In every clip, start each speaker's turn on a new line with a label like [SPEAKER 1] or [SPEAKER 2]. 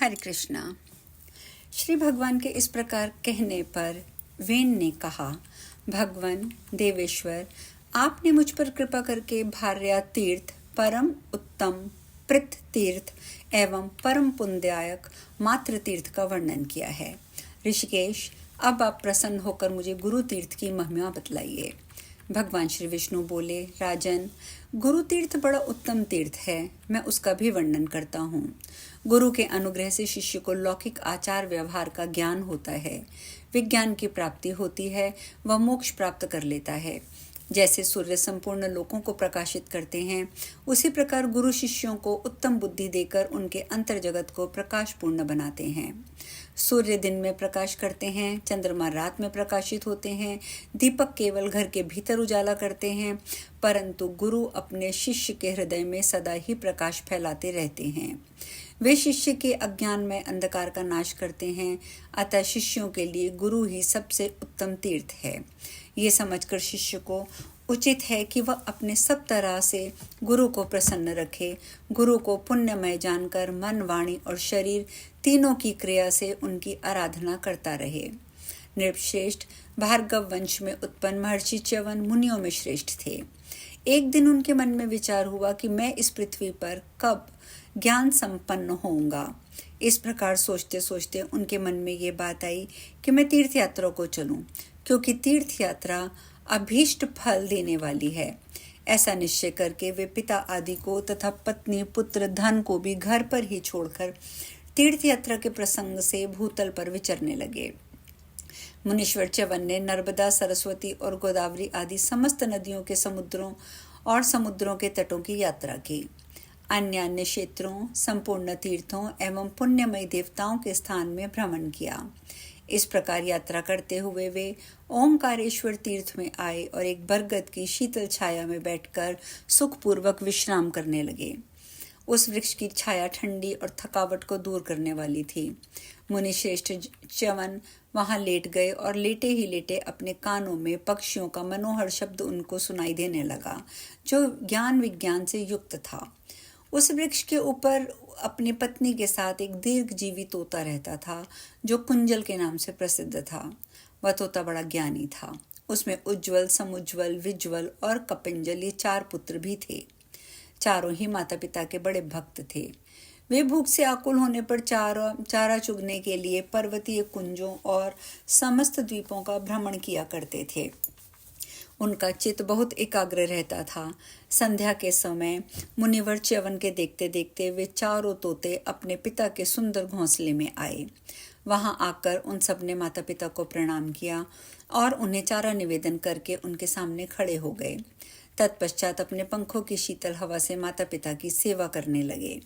[SPEAKER 1] हरे कृष्णा। श्री भगवान के इस प्रकार कहने पर वेन ने कहा, भगवान देवेश्वर, आपने मुझ पर कृपा करके भार्या तीर्थ, परम उत्तम पृथ तीर्थ एवं परम पुण्यदायक मातृ तीर्थ का वर्णन किया है। ऋषिकेश, अब आप प्रसन्न होकर मुझे गुरु तीर्थ की महिमा बतलाइए। भगवान श्री विष्णु बोले, राजन, गुरु तीर्थ बड़ा उत्तम तीर्थ है, मैं उसका भी वर्णन करता हूँ। गुरु के अनुग्रह से शिष्य को लौकिक आचार व्यवहार का ज्ञान होता है, विज्ञान की प्राप्ति होती है, वह मोक्ष प्राप्त कर लेता है। जैसे सूर्य संपूर्ण लोकों को प्रकाशित करते हैं, उसी प्रकार गुरु शिष्यों को उत्तम बुद्धि देकर उनके अंतर जगत को प्रकाशपूर्ण बनाते हैं। सूर्य दिन में प्रकाश करते हैं, चंद्रमा रात में प्रकाशित होते हैं, दीपक केवल घर के भीतर उजाला करते हैं, परंतु गुरु अपने शिष्य के हृदय में सदा ही प्रकाश फैलाते रहते हैं। वे शिष्य के अज्ञान में अंधकार का नाश करते हैं, अतः शिष्यों के लिए गुरु ही सबसे उत्तम तीर्थ है। ये समझकर शिष्य को उचित है कि वह अपने सब तरह से गुरु को प्रसन्न रखे। गुरु को पुण्यमय जानकर मन, वाणी और शरीर तीनों की क्रिया से उनकी आराधना करता रहे। नृपश्रेष्ठ, भार्गव वंश में उत्पन्न महर्षि च्यवन मुनियों में श्रेष्ठ थे। एक दिन उनके मन में विचार हुआ कि मैं इस पृथ्वी पर कब ज्ञान संपन्न होऊंगा। इस प्रकार सोचते सोचते उनके मन में ये बात आई कि मैं तीर्थ यात्रा को चलूं, क्योंकि तीर्थ यात्रा अभीष्ट फल देने वाली है। ऐसा निश्चय करके वे पिता आदि को तथा पत्नी, पुत्र, धन को भी घर पर ही छोड़कर तीर्थ यात्रा के प्रसंग से भूतल पर विचरने लगे। मुनीश्वर च्यवन ने नर्मदा, सरस्वती और गोदावरी आदि समस्त नदियों के समुद्रों के तटों की यात्रा की। अन्य अन्य क्षेत्रों, संपूर्ण तीर्थों एवं पुण्यमय देवताओं के स्थान में भ्रमण किया। इस प्रकार यात्रा करते हुए वे ओंकारेश्वर तीर्थ में आए और एक बरगद की शीतल छाया में बैठकर सुखपूर्वक विश्राम करने लगे। उस वृक्ष की छाया ठंडी और थकावट को दूर करने वाली थी। मुनि श्रेष्ठ च्यवन वहां लेट गए और लेटे ही लेटे अपने कानों में पक्षियों का मनोहर शब्द उनको सुनाई देने लगा, जो ज्ञान विज्ञान से युक्त था। उस वृक्ष के ऊपर अपनी पत्नी के साथ एक दीर्घजीवी तोता रहता था, जो कुंजल के नाम से प्रसिद्ध था। वह तोता बड़ा ज्ञानी था। उसमें उज्ज्वल, समुज्ज्वल, विज्वल और कपिंजल ये 4 पुत्र भी थे। चारों ही माता पिता के बड़े भक्त थे। वे भूख से आकुल होने पर चारा चुगने के लिए पर्वतीय कुंजों और समस्त द्वीपों का भ्रमण किया करते थे। उनका चित्त बहुत एकाग्र रहता था। संध्या के समय मुनिवर च्यवन के देखते देखते वे चारों तोते अपने पिता के सुंदर घोंसले में आए। वहां आकर उन सब ने माता पिता को प्रणाम किया और उन्हें चारा निवेदन करके उनके सामने खड़े हो गए। तत्पश्चात अपने पंखों की शीतल हवा से माता पिता की सेवा करने लगे।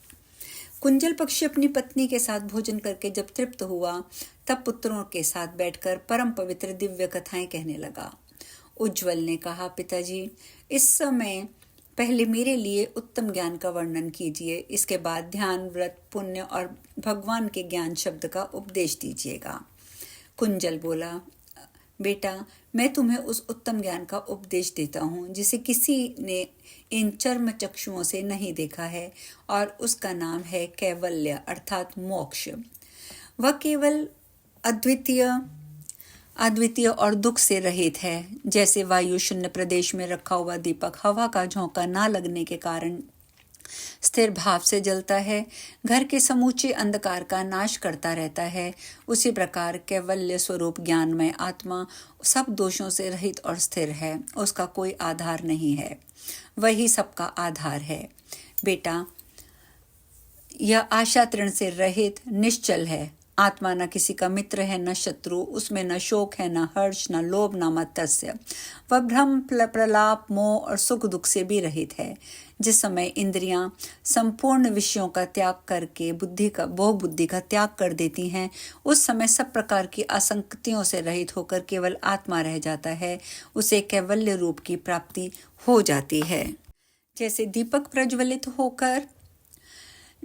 [SPEAKER 1] कुंजल पक्षी अपनी पत्नी के साथ भोजन करके जब तृप्त हुआ, तब पुत्रों के साथ बैठकर परम पवित्र दिव्य कथाएं कहने लगा। उज्ज्वल ने कहा, पिताजी, इस समय पहले मेरे लिए उत्तम ज्ञान का वर्णन कीजिए, इसके बाद ध्यान, व्रत, पुण्य और भगवान के ज्ञान शब्द का उपदेश दीजिएगा। कुंजल बोला, बेटा, मैं तुम्हें उस उत्तम ज्ञान का उपदेश देता हूँ जिसे किसी ने इन चर्म चक्षुओं से नहीं देखा है, और उसका नाम है कैवल्य अर्थात मोक्ष। वह केवल अद्वितीय और दुख से रहित है। जैसे वायु शून्य प्रदेश में रखा हुआ दीपक हवा का झोंका ना लगने के कारण स्थिर भाव से जलता है, घर के समूचे अंधकार का नाश करता रहता है, उसी प्रकार कैवल्य स्वरूप ज्ञानमय आत्मा सब दोषों से रहित और स्थिर है। उसका कोई आधार नहीं है, वही सबका आधार है। बेटा, यह आशा तृण से रहित निश्चल है। आत्मा न किसी का मित्र है, न शत्रु। उसमें न शोक है, न हर्ष, न लोभ, न मत्सर्य। वह भ्रम, प्रलाप, मोह और सुख दुख से भी रहित है। जिस समय इंद्रियां संपूर्ण विषयों का त्याग करके बुद्धि का त्याग कर देती हैं, उस समय सब प्रकार की आसक्तियों से रहित होकर केवल आत्मा रह जाता है। उसे कैवल्य रूप की प्राप्ति हो जाती है। जैसे दीपक प्रज्वलित होकर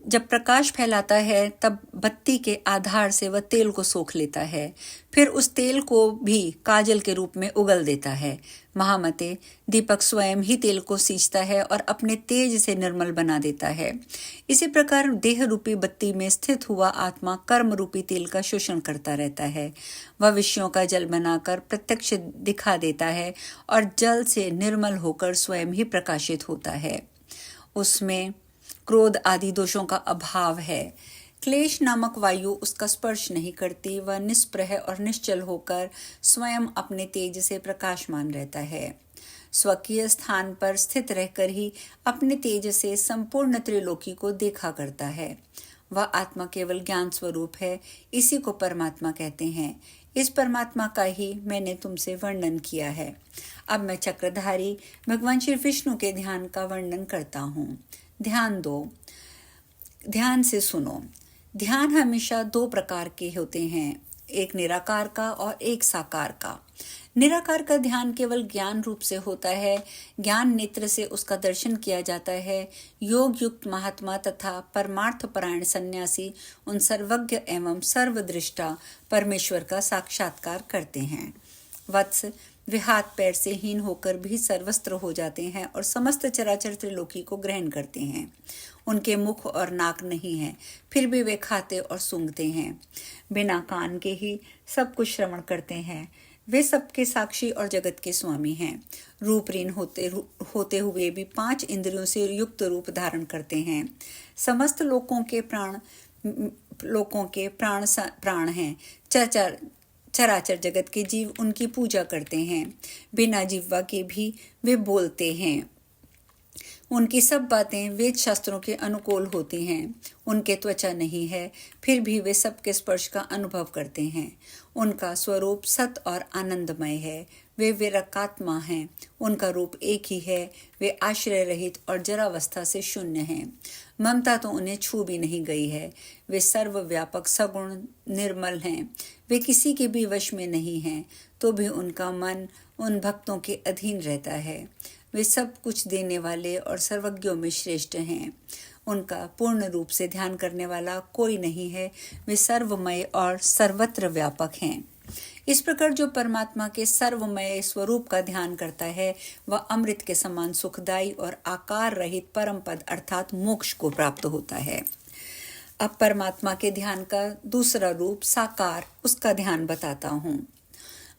[SPEAKER 1] जब प्रकाश फैलाता है तब बत्ती के आधार से वह तेल को सोख लेता है, फिर उस तेल को भी काजल के रूप में उगल देता है। महामते, दीपक स्वयं ही तेल को सींचता है और अपने तेज से निर्मल बना देता है। इसी प्रकार देह रूपी बत्ती में स्थित हुआ आत्मा कर्म रूपी तेल का शोषण करता रहता है। वह विषयों का जल बनाकर प्रत्यक्ष दिखा देता है और जल से निर्मल होकर स्वयं ही प्रकाशित होता है। उसमें क्रोध आदि दोषों का अभाव है। क्लेश नामक वायु उसका स्पर्श नहीं करती। वह निष्प्रह और निश्चल होकर स्वयं अपने तेज से प्रकाशमान रहता है। स्वकीय स्थान पर स्थित रहकर ही अपने तेज से संपूर्ण त्रिलोकी को देखा करता है। वह आत्मा केवल ज्ञान स्वरूप है, इसी को परमात्मा कहते हैं। इस परमात्मा का ही मैंने तुमसे वर्णन किया है। अब मैं चक्रधारी भगवान श्री विष्णु के ध्यान का वर्णन करता हूँ। ध्यान दो, ध्यान से सुनो। ध्यान हमेशा दो प्रकार के होते हैं, एक निराकार का और एक साकार का। निराकार का ध्यान केवल ज्ञान रूप से होता है, ज्ञान नेत्र से उसका दर्शन किया जाता है। योग युक्त महात्मा तथा परमार्थ परायण सन्यासी उन सर्वज्ञ एवं सर्वदृष्टा परमेश्वर का साक्षात्कार करते हैं। वत्स, वे हाथ पैर से हीन होकर भी सर्वस्त्र हो जाते हैं और समस्त चराचर त्रिलोकी को ग्रहण करते हैं। उनके मुख और नाक नहीं है, फिर भी वे खाते और सूंघते हैं। बिना कान के ही सब कुछ श्रवण करते हैं। वे सबके साक्षी और जगत के स्वामी हैं। रूपहीन होते हुए भी 5 इंद्रियों से युक्त रूप धारण करते हैं। समस्त लोकों के प्राण हैं। चराचर जगत के जीव उनकी पूजा करते हैं। बिना जिह्वा के भी वे बोलते हैं। उनकी सब बातें वेद शास्त्रों के अनुकूल होती हैं। उनके त्वचा नहीं है, फिर भी वे सबके स्पर्श का अनुभव करते हैं। उनका स्वरूप सत और आनंदमय है। वे विरकात्मा हैं। उनका रूप एक ही है। वे आश्रय रहित और जरावस्था से शून्य हैं। ममता तो उन्हें छू भी नहीं गई है। वे सर्वव्यापक सगुण निर्मल हैं। वे किसी के भी वश में नहीं हैं, तो भी उनका मन उन भक्तों के अधीन रहता है। वे सब कुछ देने वाले और सर्वज्ञों में श्रेष्ठ हैं। उनका पूर्ण रूप से ध्यान करने वाला कोई नहीं है। वे सर्वमय और सर्वत्र व्यापक हैं। इस प्रकार जो परमात्मा के सर्वमय स्वरूप का ध्यान करता है, वह अमृत के समान सुखदायी और आकार रहित परम पद अर्थात मोक्ष को प्राप्त होता है। अब परमात्मा के ध्यान का दूसरा रूप साकार, उसका ध्यान बताता हूँ।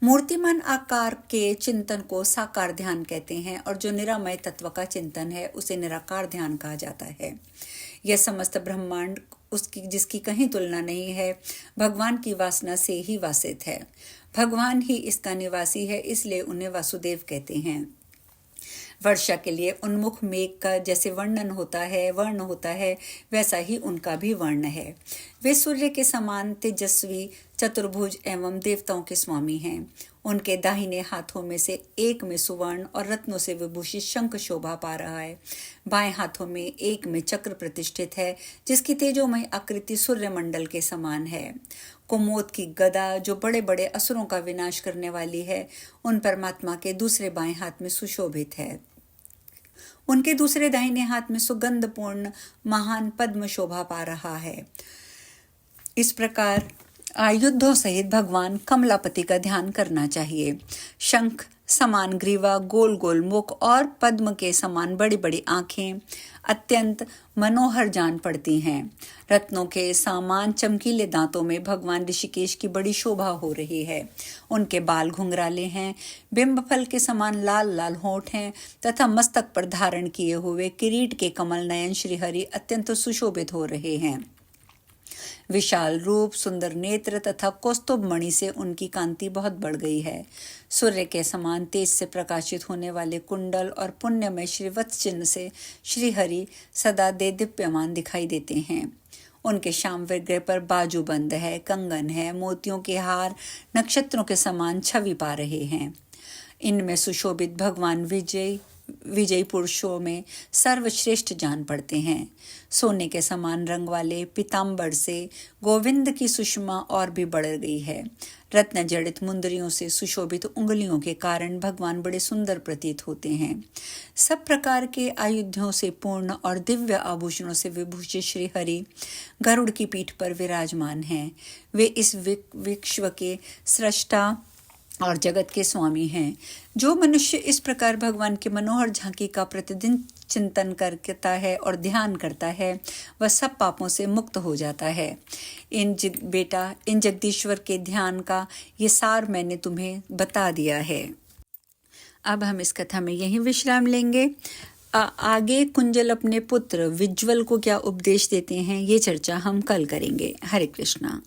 [SPEAKER 1] मूर्तिमान आकार के चिंतन को साकार ध्यान कहते हैं और जो निरामय तत्व का चिंतन है उसे निराकार ध्यान कहा जाता है। यह समस्त ब्रह्मांड जिसकी कहीं तुलना नहीं है, भगवान की वासना से ही वासित है। भगवान ही इसका निवासी है, इसलिए उन्हें वासुदेव कहते हैं। वर्षा के लिए उन्मुख मेघ का जैसे वर्ण होता है वैसा ही उनका भी वर्ण है। वे सूर्य के समान तेजस्वी, चतुर्भुज एवं देवताओं के स्वामी हैं। उनके दाहिने हाथों में से एक में सुवर्ण और रत्नों से विभूषित शंख शोभा पा रहा है। बाएं हाथों में एक में चक्र प्रतिष्ठित है, जिसकी तेजोमय आकृति सूर्यमंडल के समान है। कुमोद की गदा जो बड़े बड़े असुरों का विनाश करने वाली है, उन परमात्मा के दूसरे बाएं हाथ में सुशोभित है। उनके दूसरे दाहिने हाथ में सुगंधपूर्ण महान पद्म शोभा पा रहा है। इस प्रकार आयुधों सहित भगवान कमलापति का ध्यान करना चाहिए। शंख समान ग्रीवा, गोल गोल मुख और पद्म के समान बड़ी बड़ी आंखें अत्यंत मनोहर जान पड़ती हैं। रत्नों के सामान चमकीले दांतों में भगवान ऋषिकेश की बड़ी शोभा हो रही है। उनके बाल घुंघराले हैं, बिंब फल के समान लाल लाल होंठ हैं तथा मस्तक पर धारण किए हुए किरीट के कमल नयन श्रीहरि अत्यंत सुशोभित हो रहे हैं। विशाल रूप, सुंदर नेत्र तथा कौस्तुभ मणि से उनकी कांति बहुत बढ़ गई है। सूर्य के समान तेज से प्रकाशित होने वाले कुंडल और पुण्यमय श्रीवत्स चिन्ह से श्रीहरि सदा देदीप्यमान दिखाई देते हैं। उनके श्याम विग्रह पर बाजूबंद है, कंगन है, मोतियों के हार नक्षत्रों के समान छवि पा रहे हैं। इनमें सुशोभित भगवान विजय, विजयी पुरुषों में सर्वश्रेष्ठ जान पड़ते हैं। सोने के समान रंग वाले पीताम्बर से गोविंद की सुषमा और भी बढ़ गई है। रत्न जड़ित मुंदरियों से सुशोभित उंगलियों के कारण भगवान बड़े सुंदर प्रतीत होते हैं। सब प्रकार के आयुधों से पूर्ण और दिव्य आभूषणों से विभूषित श्री हरि गरुड़ की पीठ पर विराजमान हैं। वे इस विश्व के सृष्टा और जगत के स्वामी हैं। जो मनुष्य इस प्रकार भगवान के मनोहर झांकी का प्रतिदिन चिंतन करता है और ध्यान करता है, वह सब पापों से मुक्त हो जाता है। इन जगदीश्वर के ध्यान का ये सार मैंने तुम्हें बता दिया है। अब हम इस कथा में यहीं विश्राम लेंगे। आगे कुंजल अपने पुत्र विज्वल को क्या उपदेश देते हैं, ये चर्चा हम कल करेंगे। हरे कृष्णा।